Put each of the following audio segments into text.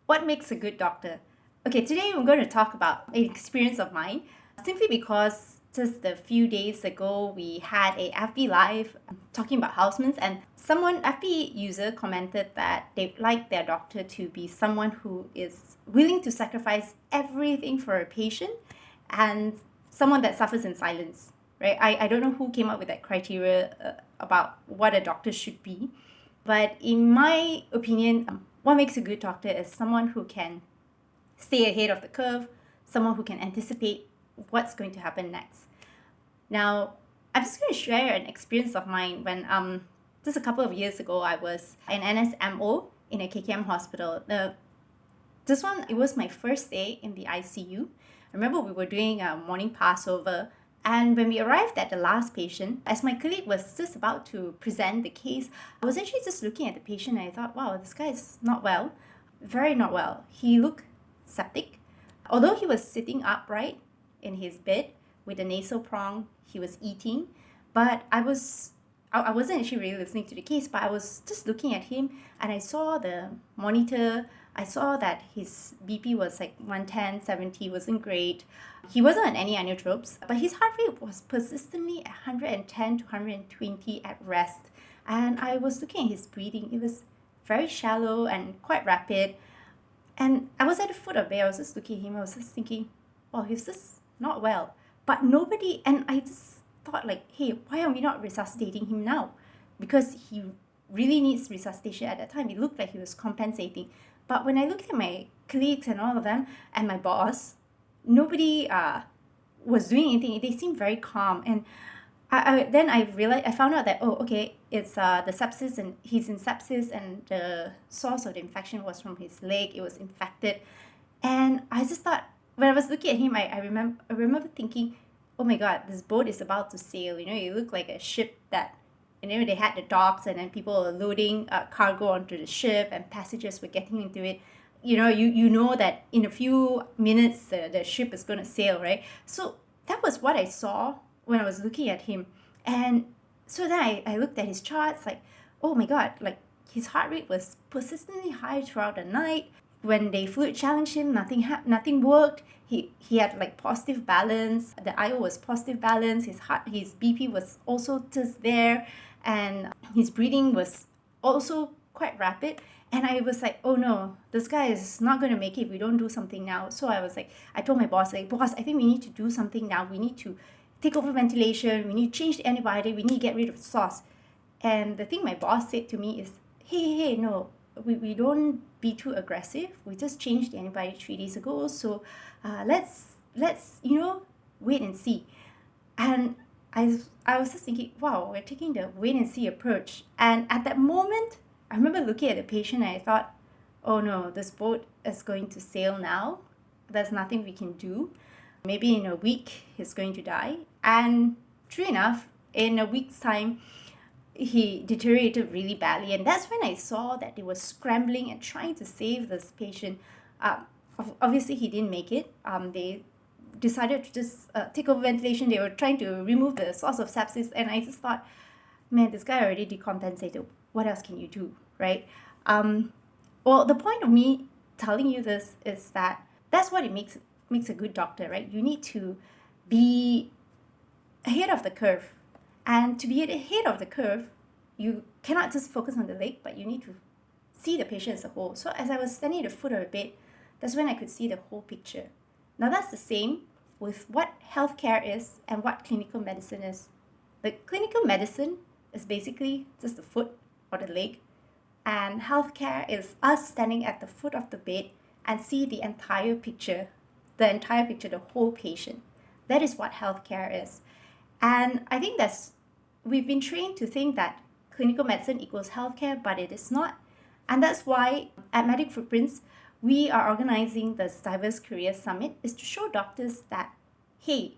What makes a good doctor? Okay, today I'm going to talk about an experience of mine simply because just a few days ago we had a FB live talking about housements, and someone FB user commented that they'd like their doctor to be someone who is willing to sacrifice everything for a patient and someone that suffers in silence, right? I don't know who came up with that criteria about what a doctor should be, but in my opinion, what makes a good doctor is someone who can stay ahead of the curve, someone who can anticipate what's going to happen next. Now, I'm just going to share an experience of mine when just a couple of years ago I was an NSMO in a KKM hospital. This one, it was my first day in the ICU. I remember we were doing a morning Passover, and when we arrived at the last patient, as my colleague was just about to present the case, I was actually just looking at the patient and I thought, wow, this guy is not well, very not well. He looked septic. Although he was sitting upright in his bed with a nasal prong, he was eating, but I wasn't actually really listening to the case, but I was just looking at him and I saw the monitor. I saw that his BP was like 110, 70, wasn't great. He wasn't on any inotropes, but his heart rate was persistently at 110 to 120 at rest. And I was looking at his breathing. It was very shallow and quite rapid. And I was at the foot of the bed. I was just looking at him. I was just thinking, wow, he's just not well. But nobody, and I just thought like, hey, why are we not resuscitating him now? Because he really needs resuscitation at that time. It looked like he was compensating. But when I looked at my colleagues and all of them and my boss, nobody was doing anything. They seemed very calm. And then I realized, I found out that, oh, okay, it's the sepsis, and he's in sepsis, and the source of the infection was from his leg. It was infected. And I just thought, when I was looking at him, I remember thinking, oh my God, this boat is about to sail. You know, it looked like a ship that, you know, they had the docks and then people were loading cargo onto the ship and passengers were getting into it. You know, you know that in a few minutes the ship is going to sail, right? So that was what I saw when I was looking at him. And so then I looked at his charts, like, oh my God, like his heart rate was persistently high throughout the night. When they fluid challenged him, nothing worked. He had like positive balance. The IO was positive balance. His BP was also just there, and his breathing was also quite rapid. And I was like, oh no, this guy is not going to make it if we don't do something now. So I was like, I told my boss, like, boss, I think we need to do something now. We need to take over ventilation. We need to change the antibiotic. We need to get rid of the sauce. And the thing my boss said to me is, hey, no, we don't be too aggressive. We just changed the antibiotic 3 days ago. So let's wait and see. And I was just thinking, wow, we're taking the wait and see approach. And at that moment, I remember looking at the patient and I thought, oh no, this boat is going to sail now. There's nothing we can do. Maybe in a week, he's going to die. And true enough, in a week's time, he deteriorated really badly. And that's when I saw that they were scrambling and trying to save this patient. Obviously, he didn't make it. They decided to just take over ventilation. They were trying to remove the source of sepsis. And I just thought, man, this guy already decompensated. What else can you do, right? Well, the point of me telling you this is that that's what it makes a good doctor, right? You need to be ahead of the curve. And to be ahead of the curve, you cannot just focus on the leg, but you need to see the patient as a whole. So as I was standing at the foot of the bed, that's when I could see the whole picture. Now that's the same with what healthcare is and what clinical medicine is. The clinical medicine is basically just the foot or the leg, and healthcare is us standing at the foot of the bed and see the entire picture, the whole patient. That is what healthcare is. And I think we've been trained to think that clinical medicine equals healthcare, but it is not. And that's why at Medic Footprints, we are organizing this Diverse Career Summit, is to show doctors that, hey,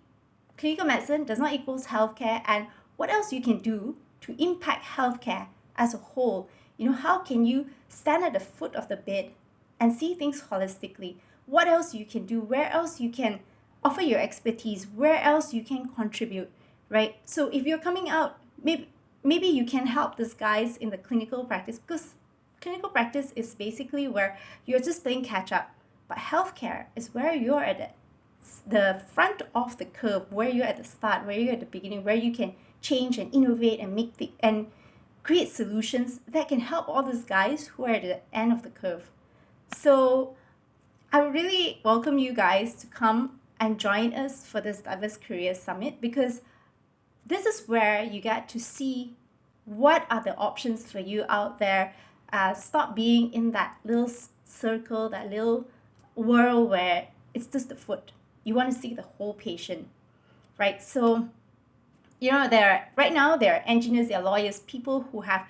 clinical medicine does not equals healthcare, and what else you can do to impact healthcare as a whole. You know, how can you stand at the foot of the bed and see things holistically? What else you can do? Where else you can offer your expertise? Where else you can contribute? Right? So if you're coming out, maybe you can help these guys in the clinical practice, because clinical practice is basically where you're just playing catch up. But healthcare is where you're at the front of the curve, where you're at the start, where you're at the beginning, where you can change and innovate and and create solutions that can help all these guys who are at the end of the curve. So I would really welcome you guys to come and join us for this Diverse Career Summit, because this is where you get to see what are the options for you out there. Stop being in that little circle, that little world where it's just the foot. You want to see the whole patient, right? So, right now there are engineers, there are lawyers, people who have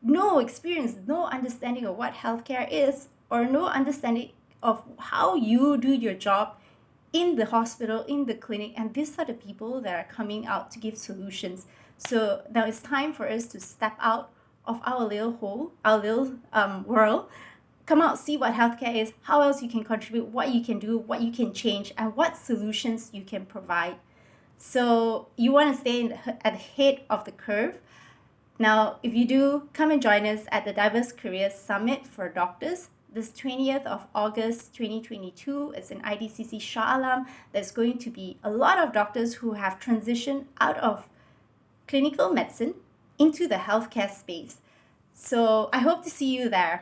no experience, no understanding of what healthcare is, or no understanding of how you do your job in the hospital, in the clinic, and these are the people that are coming out to give solutions. So now it's time for us to step out of our little hole, our little world, come out, see what healthcare is, how else you can contribute, what you can do, what you can change, and what solutions you can provide. So you want to stay at the head of the curve. Now, if you do, come and join us at the Diverse Career Summit for Doctors. This 20th of August 2022, it's an IDCC Shah alum. There's going to be a lot of doctors who have transitioned out of clinical medicine into the healthcare space. So I hope to see you there.